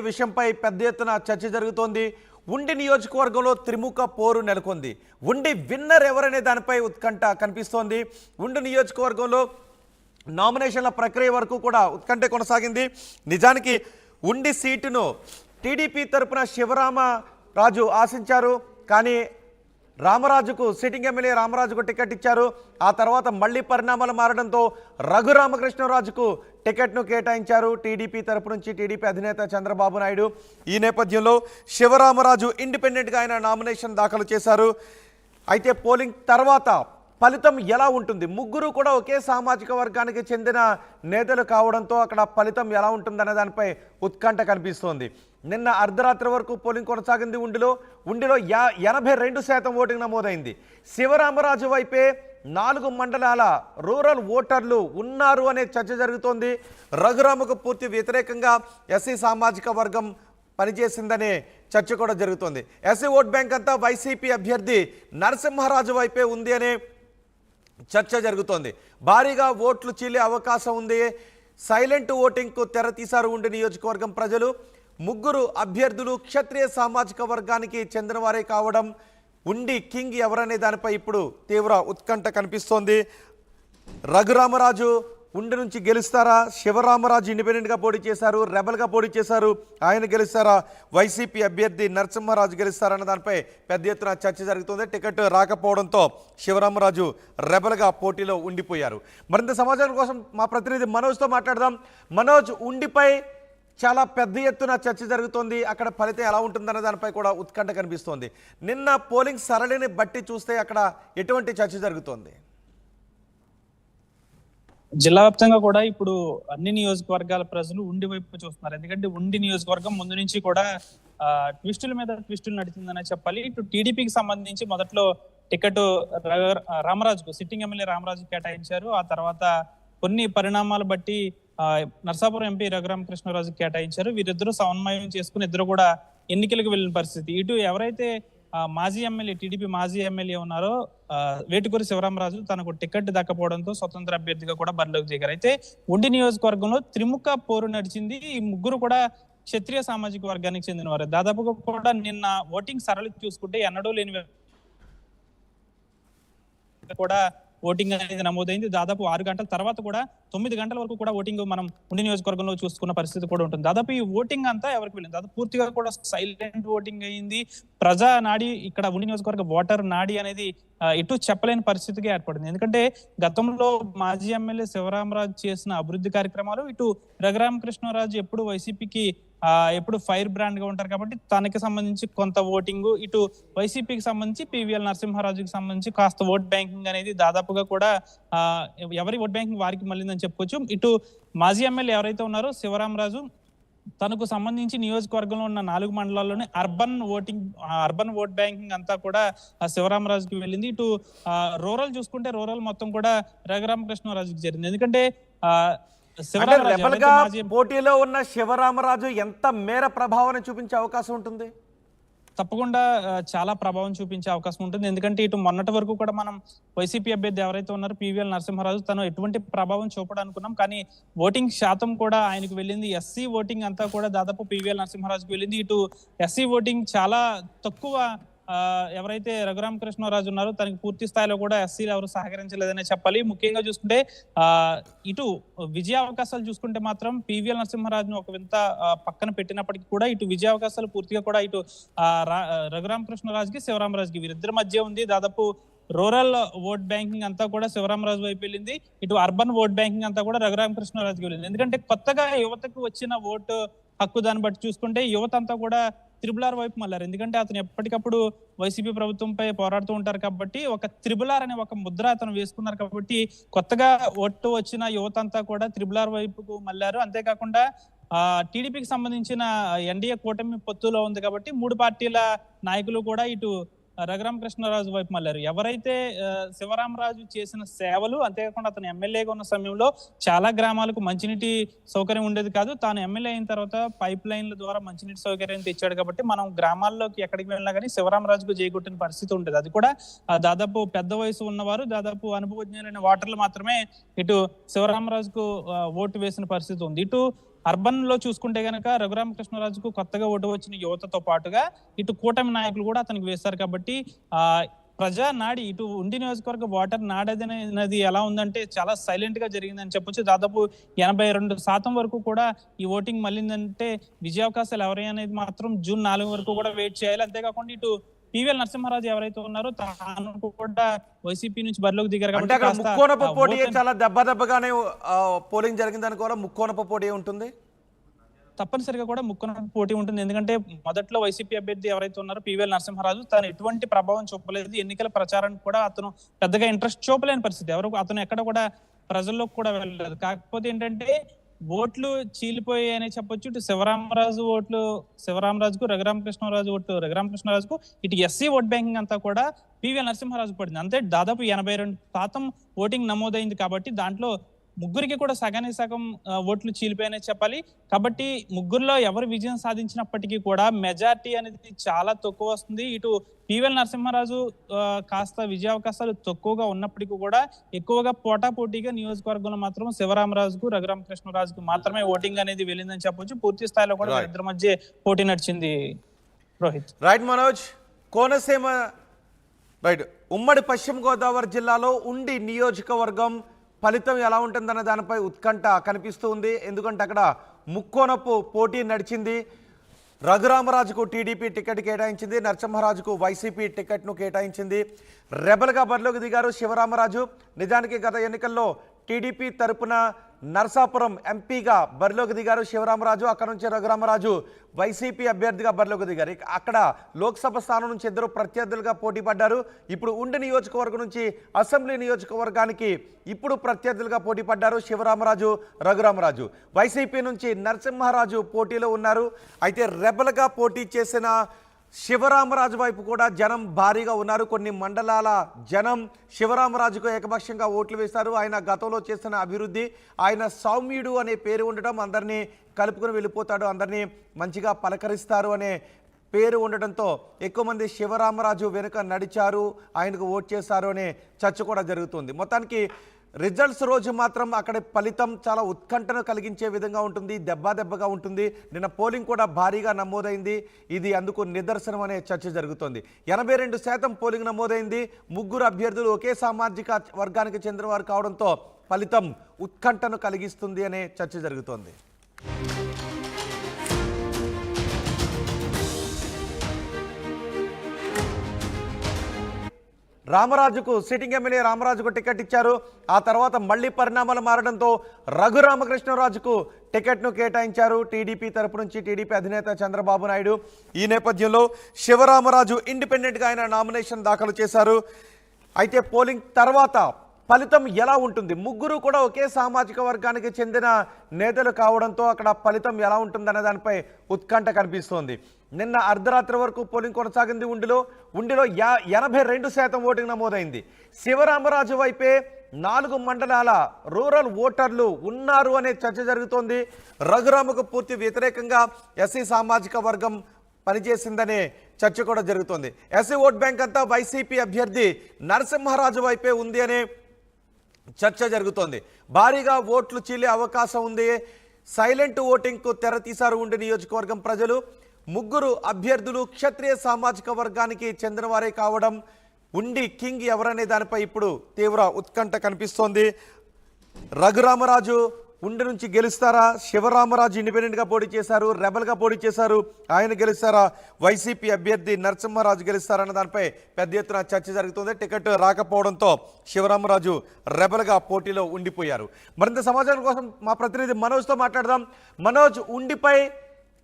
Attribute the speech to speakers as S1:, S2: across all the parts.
S1: విషయంపై పెద్ద ఎత్తున చర్చ జరుగుతోంది. ఉండి నియోజకవర్గంలో త్రిముఖ పోరు నెలకొంది. ఉండి విన్నర్ ఎవరనే దానిపై ఉత్కంఠ కనిపిస్తోంది. ఉండి నియోజకవర్గంలో నామినేషన్ల ప్రక్రియ వరకు కూడా ఉత్కంఠ కొనసాగింది. నిజానికి ఉండి సీటును టీడీపీ తరపున శివరామరాజు ఆశించారు. కానీ రామరాజుకు సిట్టింగ్ ఎమ్మెల్యే రామరాజుకు టికెట్ ఇచ్చారు. ఆ తర్వాత మళ్లీ పరిణామాలు మారడంతో రఘురామకృష్ణరాజుకు టికెట్ను కేటాయించారు టీడీపీ తరపు నుంచి టీడీపీ అధినేత చంద్రబాబు నాయుడు. ఈ నేపథ్యంలో శివరామరాజు ఇండిపెండెంట్గా ఆయన నామినేషన్ దాఖలు చేశారు. అయితే పోలింగ్ తర్వాత ఫలితం ఎలా ఉంటుంది? ముగ్గురు కూడా ఒకే సామాజిక వర్గానికి చెందిన నేతలు కావడంతో అక్కడ ఫలితం ఎలా ఉంటుందనే దానిపై ఉత్కంఠ కనిపిస్తోంది. నిన్న అర్ధరాత్రి వరకు పోలింగ్ కొనసాగింది. ఉండిలో 82% ఓటింగ్ నమోదైంది. శివరామరాజు వైపే 4 మండలాల రూరల్ ఓటర్లు ఉన్నారు అనే చర్చ జరుగుతోంది. రఘురామకు పూర్తి వ్యతిరేకంగా ఎస్సీ సామాజిక వర్గం పనిచేసిందనే చర్చ కూడా జరుగుతోంది. ఎస్సీ ఓట్ బ్యాంక్ అంతా వైసీపీ అభ్యర్థి నరసింహరాజు వైపే ఉంది అనే చర్చ జరుగుతోంది. భారీగా ఓట్లు చీలే అవకాశం ఉంది. సైలెంట్ ఓటింగ్కు తెర తీశారు ఉండి నియోజకవర్గం ప్రజలు. ముగ్గురు అభ్యర్థులు క్షత్రియ సామాజిక వర్గానికి చెందిన వారే కావడం, ఉండి కింగ్ ఎవరనే దానిపై ఇప్పుడు తీవ్ర ఉత్కంఠ కనిపిస్తోంది. రఘురామరాజు ఉండి నుంచి గెలుస్తారా? శివరామరాజు ఇండిపెండెంట్గా పోటీ చేశారు, రెబల్గా పోటీ చేశారు, ఆయన గెలుస్తారా? వైసీపీ అభ్యర్థి నరసింహరాజు గెలుస్తారన్న దానిపై పెద్ద ఎత్తున చర్చ జరుగుతుంది. టికెట్ రాకపోవడంతో శివరామరాజు రెబల్గా పోటీలో ఉండిపోయారు. మరింత సమాచారం కోసం మా ప్రతినిధి మనోజ్తో మాట్లాడదాం. మనోజ్, ఉండిపై చాలా పెద్ద ఎత్తున చర్చ జరుగుతోంది. అక్కడ ఫలితం ఎలా ఉంటుందన్న దానిపై కూడా ఉత్కంఠ కనిపిస్తోంది. నిన్న పోలింగ్ సరళిని బట్టి చూస్తే అక్కడ ఎటువంటి చర్చ జరుగుతోంది?
S2: జిల్లా వ్యాప్తంగా కూడా ఇప్పుడు అన్ని నియోజకవర్గాల ప్రజలు ఉండి వైపు చూస్తున్నారు. ఎందుకంటే ఉండి నియోజకవర్గం ముందు నుంచి కూడా ట్విస్టుల మీద ట్విస్టులు నడిచిందనే చెప్పాలి. ఇటు టీడీపీకి సంబంధించి మొదట్లో టికెట్ రామరాజుకు, సిట్టింగ్ ఎమ్మెల్యే రామరాజు కేటాయించారు. ఆ తర్వాత కొన్ని పరిణామాలు బట్టి నర్సాపురం ఎంపీ రఘురామకృష్ణరాజు కేటాయించారు. వీరిద్దరూ సమన్వయం చేసుకుని ఇద్దరు కూడా ఎన్నికలకు వెళ్ళిన పరిస్థితి. ఇటు ఎవరైతే మాజీ ఎమ్మెల్యే, టీడీపీ మాజీ ఎమ్మెల్యే ఉన్నారో వేటుకూరి శివరామరాజు తనకు టికెట్ దక్కపోవడంతో స్వతంత్ర అభ్యర్థిగా కూడా బరిలోకి దిగారు. అయితే ఉండి నియోజకవర్గంలో త్రిముఖ పోరు నడిచింది. ఈ ముగ్గురు కూడా క్షత్రియ సామాజిక వర్గానికి చెందిన వారు. దాదాపుగా కూడా నిన్న ఓటింగ్ సరళి చూసుకుంటే ఎన్నడూ లేని కూడా ఓటింగ్ అనేది నమోదైంది. దాదాపు 6 గంటల తర్వాత కూడా 9 గంటల వరకు కూడా ఓటింగ్ మనం ఉండి నియోజకవర్గంలో చూసుకున్న పరిస్థితి కూడా ఉంటుంది. దాదాపు ఈ ఓటింగ్ అంతా ఎవరికి వెళ్ళింది? దాదాపు పూర్తిగా కూడా సైలెంట్ ఓటింగ్ అయింది. ప్రజా నాడి, ఇక్కడ ఉండి నియోజకవర్గ ఓటర్ నాడి అనేది ఎటు చెప్పలేని పరిస్థితిగా ఏర్పడింది. ఎందుకంటే గతంలో మాజీ ఎమ్మెల్యే శివరామరాజు చేసిన అభివృద్ధి కార్యక్రమాలు, ఇటు రఘురామకృష్ణరాజు ఎప్పుడు వైసీపీకి ఎప్పుడు ఫైర్ బ్రాండ్ గా ఉంటారు కాబట్టి తనకి సంబంధించి కొంత ఓటింగ్, ఇటు వైసీపీకి సంబంధించి పివిఎల్ నరసింహరాజుకి సంబంధించి కాస్త ఓట్ బ్యాంకింగ్ అనేది దాదాపుగా కూడా ఎవరి ఓట్ బ్యాంకింగ్ వారికి మళ్ళీందని చెప్పుకోవచ్చు. ఇటు మాజీ ఎమ్మెల్యే ఎవరైతే ఉన్నారో శివరామరాజు, తనకు సంబంధించి నియోజకవర్గంలో ఉన్న 4 మండలాల్లోనే అర్బన్ ఓట్ బ్యాంకింగ్ అంతా కూడా శివరామరాజుకి వెళ్ళింది. ఇటు రూరల్ చూసుకుంటే రూరల్ మొత్తం కూడా రఘురామకృష్ణరాజుకి చేరింది. ఎందుకంటే
S1: పోటీలో ఉన్న శివరామరాజు ఎంత మేర ప్రభావాన్ని చూపించే అవకాశం ఉంటుంది?
S2: తప్పకుండా చాలా ప్రభావం చూపించే అవకాశం ఉంటుంది. ఎందుకంటే ఇటు మొన్నటి వరకు కూడా మనం వైసీపీ అభ్యర్థి ఎవరైతే ఉన్నారో పివిఎల్ నరసింహరాజు, తను ఎటువంటి ప్రభావం చూపడానుకున్నాం, కానీ ఓటింగ్ శాతం కూడా ఆయనకు వెళ్ళింది. ఎస్సీ ఓటింగ్ అంతా కూడా దాదాపు పివిఎల్ నరసింహరాజుకు వెళ్ళింది. ఇటు ఎస్సీ ఓటింగ్ చాలా తక్కువ. ఎవరైతే రఘురామకృష్ణరాజు ఉన్నారో తనకి పూర్తి స్థాయిలో కూడా ఎస్సీలు ఎవరు సహకరించలేదనే చెప్పాలి. ముఖ్యంగా చూసుకుంటే ఇటు విజయ అవకాశాలు చూసుకుంటే మాత్రం పివిఎల్ నరసింహరాజును ఒక వింత పక్కన పెట్టినప్పటికీ కూడా ఇటు విజయ అవకాశాలు పూర్తిగా కూడా ఇటు రఘురామకృష్ణరాజుకి శివరామరాజుకి వీరిద్దరి మధ్య ఉంది. దాదాపు రూరల్ ఓట్ బ్యాంకింగ్ అంతా కూడా శివరామరాజు వైపు వెళ్ళింది. ఇటు అర్బన్ ఓట్ బ్యాంకింగ్ అంతా కూడా రఘురామకృష్ణరాజుకి వెళ్ళింది. ఎందుకంటే కొత్తగా యువతకు వచ్చిన ఓటు హక్కు దాన్ని బట్టి చూసుకుంటే యువత అంతా కూడా త్రిబులార్ వైపు మళ్ళారు. ఎందుకంటే అతను ఎప్పటికప్పుడు వైసీపీ ప్రభుత్వంపై పోరాడుతూ ఉంటారు కాబట్టి ఒక త్రిబులార్ అనే ఒక ముద్ర అతను వేసుకున్నారు కాబట్టి కొత్తగా ఓటు వచ్చిన యువత అంతా కూడా త్రిబులార్ వైపుకు మళ్ళారు. అంతేకాకుండా టీడీపీకి సంబంధించిన ఎన్డీఏ కూటమి పొత్తులో ఉంది కాబట్టి 3 పార్టీల నాయకులు కూడా ఇటు రఘురామకృష్ణరాజు వైపు మళ్ళారు. ఎవరైతే శివరామరాజు చేసిన సేవలు, అంతేకాకుండా అతను ఎమ్మెల్యేగా ఉన్న సమయంలో చాలా గ్రామాలకు మంచినీటి సౌకర్యం ఉండేది కాదు. తాను ఎమ్మెల్యే అయిన తర్వాత పైప్ లైన్ల ద్వారా మంచినీటి సౌకర్యం తెచ్చాడు కాబట్టి మనం గ్రామాల్లోకి ఎక్కడికి వెళ్ళినా కానీ శివరామరాజుకు చేయగొట్టిన పరిస్థితి ఉండేది. అది కూడా దాదాపు పెద్ద వయసు ఉన్నవారు, దాదాపు అనుభవజ్ఞులైన ఓటర్లు మాత్రమే ఇటు శివరామరాజుకు ఓటు వేసిన పరిస్థితి ఉంది. ఇటు అర్బన్ లో చూసుకుంటే గనక రఘురామకృష్ణరాజుకు కొత్తగా ఓటు వచ్చిన యువతతో పాటుగా ఇటు కూటమి నాయకులు కూడా అతనికి వేశారు. కాబట్టి ఆ ప్రజా నాడి ఇటు ఉండి నియోజకవర్గ ఓటర్ నాడది ఎలా ఉందంటే చాలా సైలెంట్ గా జరిగిందని చెప్పొచ్చు. దాదాపు 82% వరకు కూడా ఈ ఓటింగ్ మళ్ళిందంటే విజయావకాశాలు ఎవరై అనేది మాత్రం జూన్ 4 వరకు కూడా వెయిట్ చేయాలి. అంతేకాకుండా ఇటు పివిఎల్ నరసింహారాజు ఎవరైతే ఉన్నారో తాను కూడా వైసీపీ నుంచి బరిలోకి దిగారు
S1: అంటే అక్కడ
S2: కాబట్టి
S1: ముక్కోనపు పోటీ చాలా దెబ్బగానే పోలింగ్ జరిగింది అనుకోవాలి. ముక్కోనపు పోటీ ఉంటుంది,
S2: తప్పనిసరిగా కూడా ముక్కున పోటీ ఉంటుంది. ఎందుకంటే మొదట్లో వైసీపీ అభ్యర్థి ఎవరైతే ఉన్నారో పివిఎల్ నరసింహారాజు తను ఎటువంటి ప్రభావం చూపలేదు. ఎన్నికల ప్రచారానికి కూడా అతను పెద్దగా ఇంట్రెస్ట్ చూపలేని పరిస్థితి. అతను ఎక్కడ కూడా ప్రజల్లోకి కూడా వెళ్ళలేదు. కాకపోతే ఏంటంటే ఓట్లు చీలిపోయాయనే చెప్పొచ్చు. ఇటు శివరామరాజుకు రఘురామకృష్ణరాజుకు ఇటు ఎస్సీ ఓట్ బ్యాంకింగ్ అంతా కూడా పివిఎల్ నరసింహారాజు పడింది. అంతే దాదాపు 82% ఓటింగ్ నమోదైంది. కాబట్టి దాంట్లో ముగ్గురికి కూడా సగానికి సగం ఓట్లు చీలిపోయాయనే చెప్పాలి. కాబట్టి ముగ్గురులో ఎవరు విజయం సాధించినప్పటికీ కూడా మెజార్టీ అనేది చాలా తక్కువ వస్తుంది. ఇటు పివిఎల్ నరసింహారాజు కాస్త విజయావకాశాలు తక్కువగా ఉన్నప్పటికీ కూడా ఎక్కువగా పోటాపోటీగా నియోజకవర్గంలో మాత్రం శివరామరాజుకు రఘురామకృష్ణరాజుకు మాత్రమే ఓటింగ్ అనేది వెళ్ళిందని చెప్పొచ్చు. పూర్తి స్థాయిలో కూడా ఇద్దరి మధ్య పోటీ నడిచింది. రోహిత్.
S1: రైట్ మనోజ్. కోనసీమ రైట్, ఉమ్మడి పశ్చిమ గోదావరి జిల్లాలో ఉండి నియోజకవర్గం ఫలితం ఎలా ఉంటుందన్న దానిపై ఉత్కంఠ కనిపిస్తూ ఉంది. ఎందుకంటే అక్కడ ముక్కోనపు పోటీ నడిచింది. రఘురామరాజుకు టీడీపీ టికెట్ కేటాయించింది, నరసింహరాజుకు వైసీపీ టికెట్ను కేటాయించింది. రెబల్గా బరిలోకి దిగారు శివరామరాజు. నిజానికి గత ఎన్నికల్లో టీడీపీ తరపున నరసాపురం ఎంపీగా బరిలోకి దిగారు శివరామరాజు. అక్కడ నుంచి రఘురామరాజు వైసీపీ అభ్యర్థిగా బరిలోకి దిగారు. అక్కడ లోక్సభ స్థానం నుంచి ఇద్దరు ప్రత్యర్థులుగా పోటీ పడ్డారు. ఇప్పుడు ఉండి నియోజకవర్గం నుంచి అసెంబ్లీ నియోజకవర్గానికి ఇప్పుడు ప్రత్యర్థులుగా పోటీ పడ్డారు శివరామరాజు, రఘురామరాజు. వైసీపీ నుంచి నరసింహరాజు పోటీలో ఉన్నారు. అయితే రెబల్గా పోటీ చేసిన శివరామరాజు వైపు కూడా జనం భారీగా ఉన్నారు. కొన్ని మండలాల జనం శివరామరాజుకు ఏకపక్షంగా ఓట్లు వేశారు. ఆయన గతంలో చేసిన అభివృద్ధి, ఆయన సౌమ్యుడు అనే పేరు ఉండటం, అందరినీ కలుపుకొని వెళ్ళిపోతాడు, అందరినీ మంచిగా పలకరిస్తారు అనే పేరు ఉండటంతో ఎక్కువ మంది శివరామరాజు వెనుక నడిచారు, ఆయనకు ఓట్ చేశారు అనే చర్చ కూడా జరుగుతుంది. మొత్తానికి రిజల్ట్స్ రోజు మాత్రం అక్కడ ఫలితం చాలా ఉత్కంఠను కలిగించే విధంగా ఉంటుంది, దెబ్బగా ఉంటుంది. నిన్న పోలింగ్ కూడా భారీగా నమోదైంది. ఇది అందుకు నిదర్శనం అనే చర్చ జరుగుతుంది. 82% పోలింగ్ నమోదైంది. ముగ్గురు అభ్యర్థులు ఒకే సామాజిక వర్గానికి చెందినవారు కావడంతో ఫలితం ఉత్కంఠను కలిగిస్తుంది అనే చర్చ జరుగుతోంది. రామరాజుకు సిట్టింగ్ ఎమ్మెల్యే రామరాజుకు టికెట్ ఇచ్చారు. ఆ తర్వాత మళ్లీ పరిణామాలు మారడంతో రఘురామకృష్ణరాజుకు టికెట్ను కేటాయించారు టీడీపీ తరపు నుంచి, టీడీపీ అధినేత చంద్రబాబు నాయుడు. ఈ నేపథ్యంలో శివరామరాజు ఇండిపెండెంట్గా ఆయన నామినేషన్ దాఖలు చేశారు. అయితే పోలింగ్ తర్వాత ఫలితం ఎలా ఉంటుంది? ముగ్గురు కూడా ఒకే సామాజిక వర్గానికి చెందిన నేతలు కావడంతో అక్కడ ఫలితం ఎలా ఉంటుందనే దానిపై ఉత్కంఠ కనిపిస్తోంది. నిన్న అర్ధరాత్రి వరకు పోలింగ్ కొనసాగింది. ఉండిలో 82% ఓటింగ్ నమోదైంది. శివరామరాజు వైపే 4 మండలాల రూరల్ ఓటర్లు ఉన్నారు అనే చర్చ జరుగుతోంది. రఘురామకు పూర్తి వ్యతిరేకంగా ఎస్సీ సామాజిక వర్గం పనిచేసిందనే చర్చ కూడా జరుగుతోంది. ఎస్సీ ఓట్ బ్యాంక్ అంతా వైసీపీ అభ్యర్థి నరసింహరాజు వైపే ఉంది అనే చర్చ జరుగుతోంది. భారీగా ఓట్లు చీలే అవకాశం ఉంది. సైలెంట్ ఓటింగ్కు తెర తీశారు ఉండి నియోజకవర్గం ప్రజలు. ముగ్గురు అభ్యర్థులు క్షత్రియ సామాజిక వర్గానికి చెందినవారే కావడం, ఉండి కింగ్ ఎవరనే దానిపై ఇప్పుడు తీవ్ర ఉత్కంఠ కనిపిస్తోంది. రఘురామరాజు ఉండి నుంచి గెలుస్తారా? శివరామరాజు ఇండిపెండెంట్గా పోటీ చేశారు, రెబల్గా పోటీ చేశారు, ఆయన గెలుస్తారా? వైసీపీ అభ్యర్థి నరసింహరాజు గెలుస్తారన్న దానిపై పెద్ద ఎత్తున చర్చ జరుగుతుంది. టికెట్ రాకపోవడంతో శివరామరాజు రెబల్గా పోటీలో ఉండిపోయారు. మరింత సమాచారం కోసం మా ప్రతినిధి మనోజ్తో మాట్లాడదాం. మనోజ్, ఉండిపై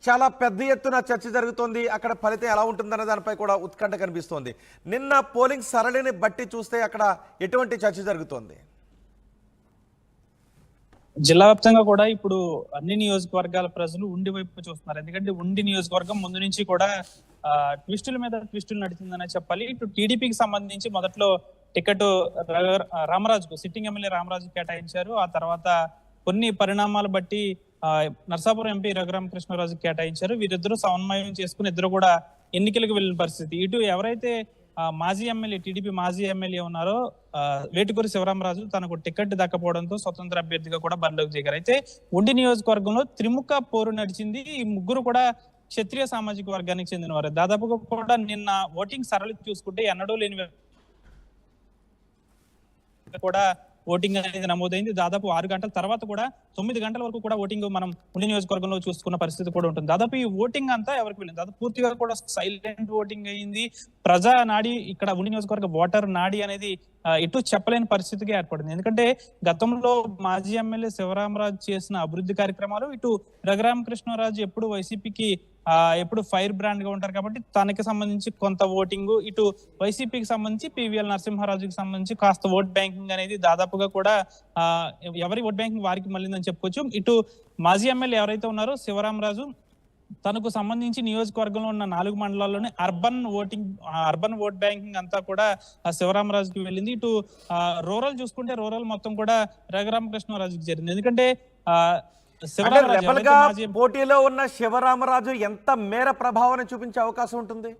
S1: చాలా పెద్ద ఎత్తున చర్చ జరుగుతోంది. అక్కడ ఫలితం ఎలా ఉంటుందన్న దానిపై కూడా ఉత్కంఠ కనిపిస్తోంది. నిన్న పోలింగ్ సరళిని బట్టి చూస్తే అక్కడ ఎటువంటి చర్చ జరుగుతోంది?
S2: జిల్లా వ్యాప్తంగా కూడా ఇప్పుడు అన్ని నియోజకవర్గాల ప్రజలు ఉండి వైపు చూస్తున్నారు. ఎందుకంటే ఉండి నియోజకవర్గం ముందు నుంచి కూడా ట్విస్టుల మీద ట్విస్టులు నడిచిందనే చెప్పాలి. ఇటు టీడీపీకి సంబంధించి మొదట్లో టికెట్ రామరాజుకు, సిట్టింగ్ ఎమ్మెల్యే రామరాజు కేటాయించారు. ఆ తర్వాత కొన్ని పరిణామాలు బట్టి నరసాపురం ఎంపీ రఘురామకృష్ణరాజు కేటాయించారు. వీరిద్దరూ సమన్వయం చేసుకుని ఇద్దరు కూడా ఎన్నికలకు వెళ్ళిన పరిస్థితి. ఇటు ఎవరైతే మాజీ ఎమ్మెల్యే టీడీపీ మాజీ ఎమ్మెల్యే ఉన్నారో వేటుకూరి శివరామరాజు తనకు టికెట్ దక్కపోవడంతో స్వతంత్ర అభ్యర్థిగా కూడా బరిలోకి దిగారు. అయితే ఉండి నియోజకవర్గంలో త్రిముఖ పోరు నడిచింది. ఈ ముగ్గురు కూడా క్షత్రియ సామాజిక వర్గానికి చెందిన వారు. దాదాపుగా కూడా నిన్న ఓటింగ్ సరళి చూసుకుంటే ఎన్నడూ లేని కూడా ఓటింగ్ అనేది నమోదైంది. దాదాపు 6 గంటల తర్వాత కూడా 9 గంటల వరకు కూడా ఓటింగ్ మనం ఉండి నియోజకవర్గంలో చూసుకున్న పరిస్థితి కూడా ఉంటుంది. దాదాపు ఈ ఓటింగ్ అంతా ఎవరికి వెళ్ళింది, దాదాపు పూర్తిగా కూడా సైలెంట్ ఓటింగ్ అయింది. ప్రజా నాడి ఇక్కడ ఉండి నియోజకవర్గ ఓటర్ నాడి అనేది ఎటు చెప్పలేని పరిస్థితిగా ఏర్పడింది. ఎందుకంటే గతంలో మాజీ ఎమ్మెల్యే శివరామరాజు చేసిన అభివృద్ధి కార్యక్రమాలు, ఇటు రఘురామకృష్ణరాజు ఎప్పుడు వైసీపీకి ఎప్పుడు ఫైర్ బ్రాండ్ గా ఉంటారు కాబట్టి తనకి సంబంధించి కొంత ఓటింగ్, ఇటు వైసీపీకి సంబంధించి పివిఎల్ నరసింహారాజుకి సంబంధించి కాస్త ఓట్ బ్యాంకింగ్ అనేది దాదాపుగా కూడా ఎవరి ఓట్ బ్యాంకింగ్ వారికి మళ్ళీందని చెప్పుకోవచ్చు. ఇటు మాజీ ఎమ్మెల్యే ఎవరైతే ఉన్నారో శివరామరాజు తనకు సంబంధించి నియోజకవర్గంలో ఉన్న 4 మండలాల్లోనే అర్బన్ ఓట్ బ్యాంకింగ్ అంతా కూడా శివరామరాజుకి వెళ్ళింది. ఇటు రూరల్ చూసుకుంటే రూరల్ మొత్తం కూడా రఘురామకృష్ణరాజుకి జరిగింది. ఎందుకంటే
S1: రెబల్ గా పోటీలో ఉన్న శివరామరాజు ఎంత మేర ప్రభావాన్ని చూపించే అవకాశం ఉంటుంది?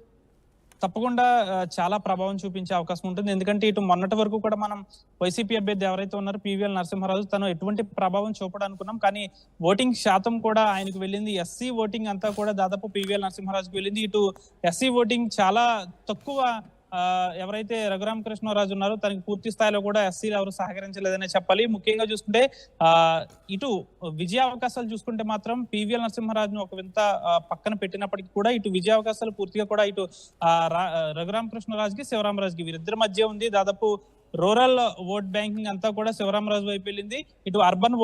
S2: తప్పకుండా చాలా ప్రభావం చూపించే అవకాశం ఉంటుంది. ఎందుకంటే ఇటు మొన్నటి వరకు కూడా మనం వైసీపీ అభ్యర్థి ఎవరైతే ఉన్నారో పివిఎల్ నరసింహారాజు తను ఎటువంటి ప్రభావం చూపడానుకున్నాం, కానీ ఓటింగ్ శాతం కూడా ఆయనకు వెళ్ళింది. ఎస్సీ ఓటింగ్ అంతా కూడా దాదాపు పివిఎల్ నరసింహారాజుకి వెళ్ళింది. ఇటు ఎస్సీ ఓటింగ్ చాలా తక్కువ. ఎవరైతే రఘురామకృష్ణరాజు ఉన్నారో తనకి పూర్తి స్థాయిలో కూడా ఎస్సీలు ఎవరు సహకరించలేదనే చెప్పాలి. ముఖ్యంగా చూసుకుంటే ఇటు విజయ అవకాశాలు చూసుకుంటే మాత్రం పివిఎల్ నరసింహారాజును ఒక వింత పక్కన పెట్టినప్పటికీ కూడా ఇటు విజయ అవకాశాలు పూర్తిగా కూడా ఇటు రఘురామకృష్ణరాజుకి శివరామరాజుకి వీరిద్దరి మధ్య ఉంది. దాదాపు రూరల్ ఓట్ బ్యాంకింగ్ అంతా కూడా శివరామరాజు వైపు వెళ్ళింది. ఇటు అర్బన్